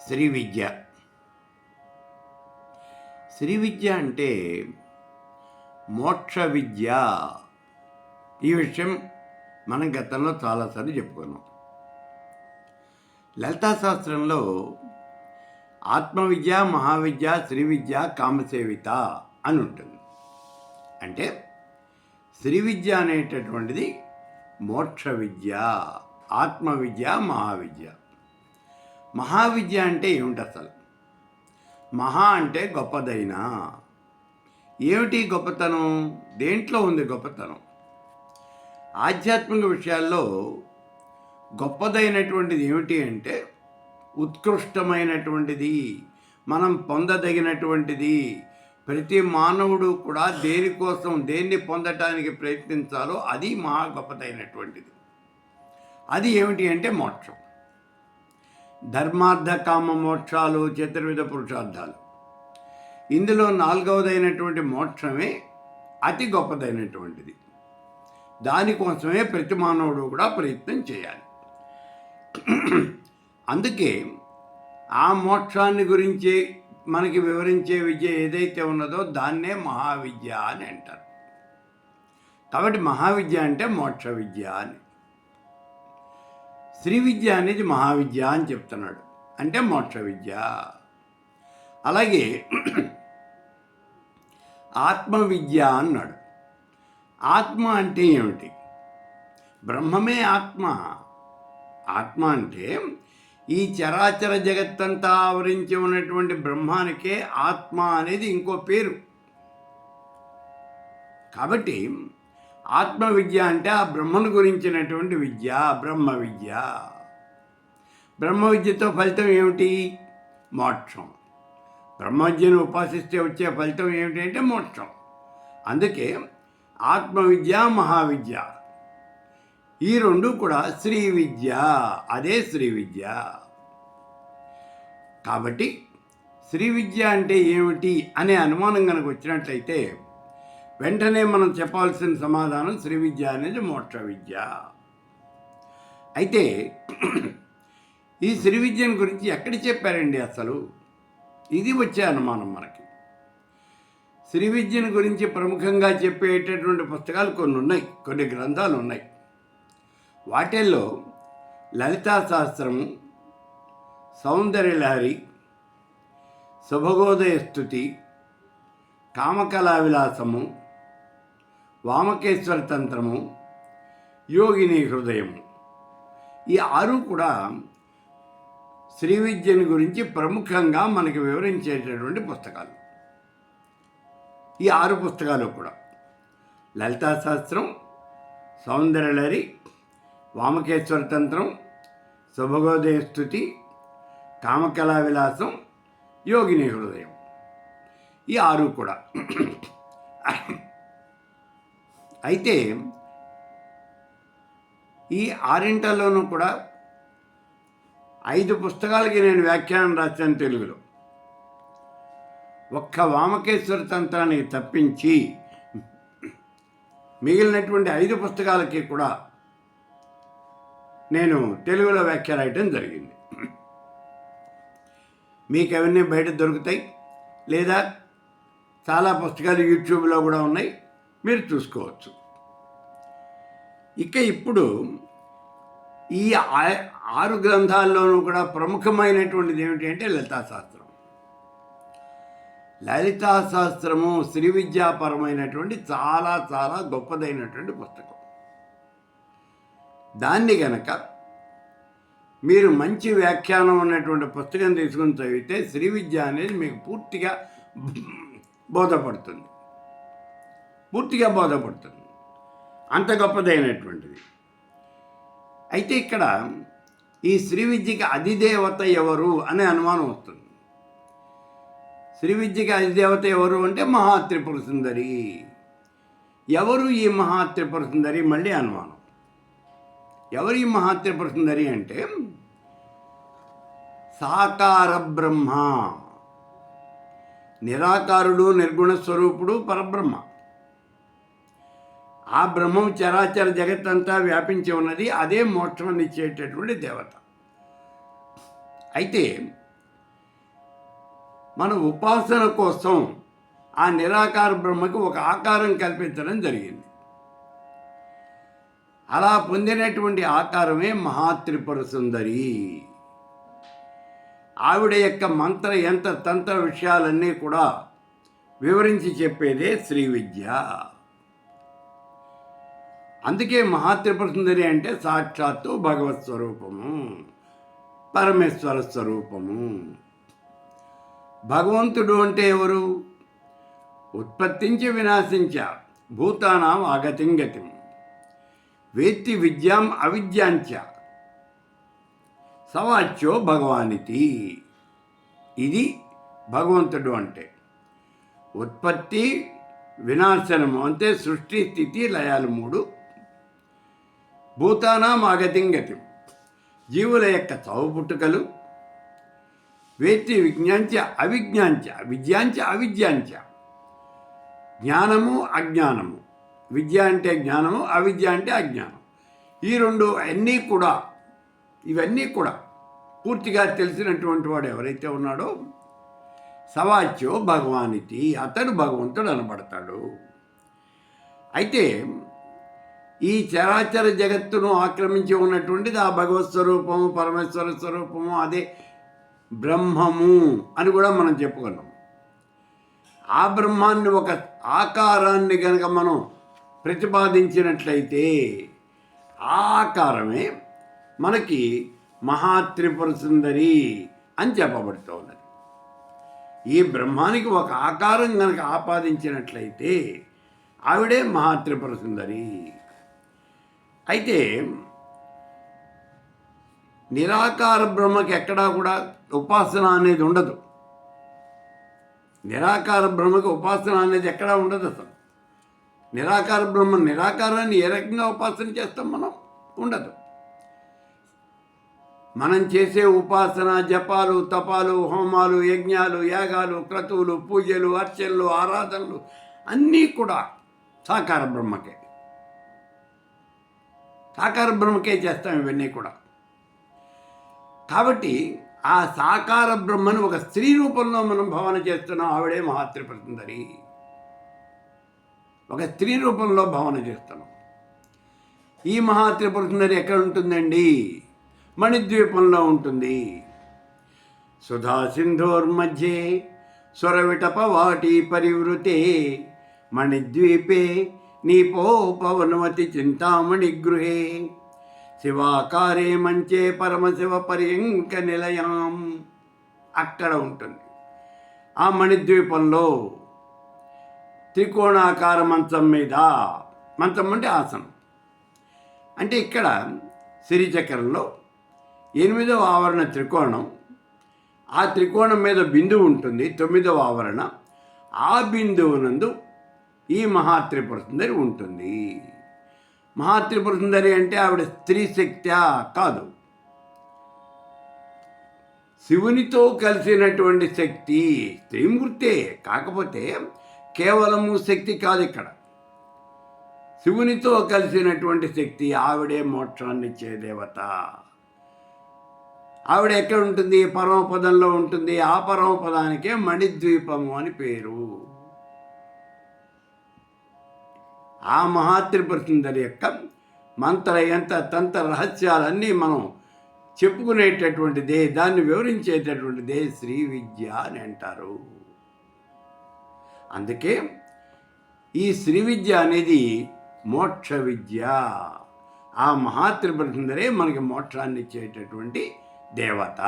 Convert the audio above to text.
శ్రీ విద్య. శ్రీ విద్య అంటే మోక్ష విద్య. ఈ విషయం మనం గతంలో చాలాసార్లు చెప్పుకున్నాం. లలితా శాస్త్రంలో ఆత్మవిద్య, మహావిద్య, శ్రీ విద్య, కామసేవిత అని ఉంటుంది. అంటే శ్రీ విద్య అనేటటువంటిది మోక్ష విద్య, ఆత్మవిద్య, మహావిద్య. మహావిద్య అంటే ఏమిటి అసలు? మహా అంటే గొప్పదైన. ఏమిటి గొప్పతనం? దేంట్లో ఉంది గొప్పతనం? ఆధ్యాత్మిక విషయాల్లో గొప్పదైనటువంటిది ఏమిటి అంటే ఉత్కృష్టమైనటువంటిది, మనం పొందదగినటువంటిది. ప్రతి మానవుడు కూడా దేనికోసం దేన్ని పొందటానికి ప్రయత్నించాలో అది మహా గొప్పదైనటువంటిది. అది ఏమిటి అంటే మోక్షం. ధర్మార్థ కామ మోక్షాలు చతుర్విధ పురుషార్థాలు. ఇందులో నాలుగవదైనటువంటి మోక్షమే అతి గొప్పదైనటువంటిది. దానికోసమే ప్రతి మానవుడు కూడా ప్రయత్నం చేయాలి. అందుకే ఆ మోక్షాన్ని గురించి మనకి వివరించే విద్య ఏదైతే ఉన్నదో దాన్నే మహావిద్య అని అంటారు. కాబట్టి మహావిద్య అంటే మోక్ష విద్య అని. శ్రీ విద్య అనేది మహావిద్య అని చెప్తున్నాడు, అంటే మోక్ష విద్య. అలాగే ఆత్మవిద్య అన్నాడు. ఆత్మ అంటే ఏమిటి? బ్రహ్మమే ఆత్మ. ఆత్మ అంటే ఈ చరాచర జగత్తంతా ఆవరించి ఉన్నటువంటి బ్రహ్మానికే ఆత్మ అనేది ఇంకో పేరు. కాబట్టి ఆత్మ విద్య అంటే ఆ బ్రహ్మను గురించినటువంటి విద్య, బ్రహ్మ విద్య. బ్రహ్మ విద్యతో ఫలితం ఏమిటి? మోక్షం. బ్రహ్మ విద్యను ఉపాసిస్తే వచ్చే ఫలితం ఏమిటి అంటే మోక్షం. అందుకే ఆత్మ విద్య, మహావిద్య ఈ రెండు కూడా శ్రీ విద్య. అదే శ్రీ విద్య. కాబట్టి శ్రీ విద్య అంటే ఏమిటి అనే అనుమానం కనుక వచ్చినట్లయితే వెంటనే మనం చెప్పాల్సిన సమాధానం శ్రీ విద్య అనేది మోక్ష విద్య. అయితే ఈ శ్రీ విద్యను గురించి ఎక్కడ చెప్పారండి అసలు? ఇది వచ్చే అనుమానం మనకి. శ్రీ విద్యను గురించి ప్రముఖంగా చెప్పేటటువంటి పుస్తకాలు కొన్ని ఉన్నాయి, కొన్ని గ్రంథాలు ఉన్నాయి. వాటిల్లో లలితా శాస్త్రము, సౌందర్యలహరి, శుభగోదయ స్తుతి, కామకళా విలాసము, వామకేశ్వర తంత్రము, యోగిని హృదయము, ఈ 6 కూడా శ్రీ విద్యను గురించి ప్రముఖంగా మనకి వివరించేటటువంటి పుస్తకాలు. ఈ 6 పుస్తకాలు కూడా లలితా శాస్త్రం, సౌందర్యలహరి, వామకేశ్వర తంత్రం, శుభగోదయ స్తుతి, కామకళా విలాసం, యోగిని హృదయం, ఈ 6 కూడా. అయితే ఈ 6 కూడా 5 పుస్తకాలకి నేను వ్యాఖ్యానం రాశాను తెలుగులో. ఒక్క వామకేశ్వర తంత్రానికి తప్పించి మిగిలినటువంటి 5 పుస్తకాలకి కూడా నేను తెలుగులో వ్యాఖ్య రాయటం జరిగింది. మీకు అవన్నీ బయట దొరుకుతాయి, లేదా చాలా పుస్తకాలు యూట్యూబ్లో కూడా ఉన్నాయి, మీరు చూసుకోవచ్చు. ఇక ఇప్పుడు ఈ 6 గ్రంథాల్లోనూ కూడా ప్రముఖమైనటువంటిది ఏమిటి అంటే లలితా శాస్త్రం. లలితా శాస్త్రము శ్రీ విద్యాపరమైనటువంటి చాలా చాలా గొప్పదైనటువంటి పుస్తకం. దాన్ని గనక మీరు మంచి వ్యాఖ్యానం ఉన్నటువంటి పుస్తకం తీసుకుని చదివితే శ్రీ విద్య అనేది మీకు పూర్తిగా బోధపడుతుంది. అంత గొప్పదైనటువంటిది. అయితే ఇక్కడ ఈ శ్రీ విద్యకి అధిదేవత ఎవరు అనే అనుమానం వస్తుంది. శ్రీ విద్యకి అధిదేవత ఎవరు అంటే మహాత్రిపుర సుందరి. ఎవరు ఈ మహాత్రిపుర సుందరి? మళ్ళీ అనుమానం. ఎవరు ఈ మహాత్రిపుర సుందరి అంటే సాకార బ్రహ్మ, నిరాకారుడు, నిర్గుణ స్వరూపుడు పరబ్రహ్మ. ఆ బ్రహ్మం చరాచర జగత్తంతా వ్యాపించి ఉన్నది. అదే మోక్షాన్ని ఇచ్చేటటువంటి దేవత. అయితే మన ఉపాసన కోసం ఆ నిరాకార బ్రహ్మకి ఒక ఆకారం కల్పించడం జరిగింది. అలా పొందినటువంటి ఆకారమే మహాత్రిపుర సుందరి. ఆవిడ యొక్క మంత్ర యంత్ర తంత్ర విషయాలన్నీ కూడా వివరించి చెప్పేదే శ్రీ విద్య. అందుకే మహాత్రిపుర సుందరి అంటే సాక్షాత్తు భగవత్ స్వరూపము, పరమేశ్వర స్వరూపము. భగవంతుడు అంటే ఎవరు? ఉత్పత్తించి వినాశించ భూతానాం ఆగతిం గతిం వేత్తి విద్యాం అవిద్యాంచ సవాచ్యో భగవానితి. ఇది భగవంతుడు అంటే. ఉత్పత్తి వినాశనము అంటే సృష్టి స్థితి లయాలు 3. భూతానాం ఆగతిం గతిం జీవుల యొక్క చావు పుట్టుకలు. వేత్తి విజ్ఞాంచ అవిజ్ఞాంచ విద్యాంచ అవిద్యాంచ జ్ఞానము అజ్ఞానము. విద్య అంటే జ్ఞానము, అవిద్య అంటే అజ్ఞానం. ఈ రెండు ఇవన్నీ కూడా పూర్తిగా తెలిసినటువంటి వాడు ఎవరైతే ఉన్నాడో సవాచ్యో భగవానితి, అతడు భగవంతుడు అనబడతాడు. అయితే ఈ చరాచర జగత్తును ఆక్రమించి ఉన్నటువంటిది ఆ భగవత్ స్వరూపము, పరమేశ్వర స్వరూపము, అదే బ్రహ్మము అని కూడా మనం చెప్పుకున్నాం. ఆ బ్రహ్మాన్ని ఒక ఆకారాన్ని కనుక మనం ప్రతిపాదించినట్లయితే ఆ ఆకారమే మనకి మహాత్రిపుర సుందరి అని చెప్పబడుతూ ఉన్నది. ఈ బ్రహ్మానికి ఒక ఆకారం కనుక ఆపాదించినట్లయితే ఆవిడే మహాత్రిపుర సుందరి. అయితే నిరాకార బ్రహ్మకి ఎక్కడా కూడా ఉపాసన అనేది ఉండదు. నిరాకార బ్రహ్మకి ఉపాసన అనేది ఎక్కడా ఉండదు అసలు. నిరాకార బ్రహ్మ నిరాకారాన్ని ఏ రకంగా ఉపాసన చేస్తాం మనం? ఉండదు. మనం చేసే ఉపాసన జపాలు, తపాలు, హోమాలు, యజ్ఞాలు, యాగాలు, క్రతువులు, పూజలు, అర్చనలు, ఆరాధనలు అన్నీ కూడా సాకార బ్రహ్మకే చేస్తాం ఇవన్నీ కూడా. కాబట్టి ఆ సాకార బ్రహ్మను ఒక స్త్రీ రూపంలో మనం భావన చేస్తున్నాం. ఆవిడే మహాత్రిపుర సుందరి. ఒక స్త్రీ రూపంలో భావన చేస్తున్నాం. ఈ మహాత్రిపుర సుందరి ఎక్కడ ఉంటుందండి? మణిద్వీపంలో ఉంటుంది. సుధా సింధోర్మధ్యే స్వరవిటపవాటి పరివృతే మణిద్వీపే నీపోపవనవతి చింతామణి గృహే శివాకారే మంచే పరమశివ పర్యంక నిలయాం. అక్కడ ఉంటుంది. ఆ మణిద్వీపంలో త్రికోణాకార మంచం మీద, మంచం అంటే ఆసనం, అంటే ఇక్కడ శ్రీచక్రంలో 8వ ఆవరణ త్రికోణం. ఆ త్రికోణం మీద బిందువు ఉంటుంది, 9వ ఆవరణ. ఆ బిందువునందు ఈ మహాత్రిపుర సుందరి ఉంటుంది. మహాత్రిపుర సుందరి అంటే ఆవిడ స్త్రీ శక్త్యా? కాదు, శివునితో కలిసినటువంటి శక్తి, స్త్రీమూర్తే. కాకపోతే కేవలము శక్తి కాదు, ఇక్కడ శివునితో కలిసినటువంటి శక్తి. ఆవిడే మోక్షాన్ని ఇచ్చే దేవత. ఆవిడ ఎక్కడ ఉంటుంది? పరమపదంలో ఉంటుంది. ఆ పరమపదానికే మణిద్వీపము అని పేరు. ఆ మహాత్రిపుర సుందరి యొక్క మంత్ర యంత్ర తంత్ర రహస్యాలన్నీ మనం చెప్పుకునేటటువంటిదే, దాన్ని వివరించేటటువంటిదే శ్రీ విద్య అని అంటారు. అందుకే ఈ శ్రీ విద్య అనేది మోక్ష విద్య. ఆ మహాత్రిపుర సుందరే మనకి మోక్షాన్ని ఇచ్చేటటువంటి దేవత.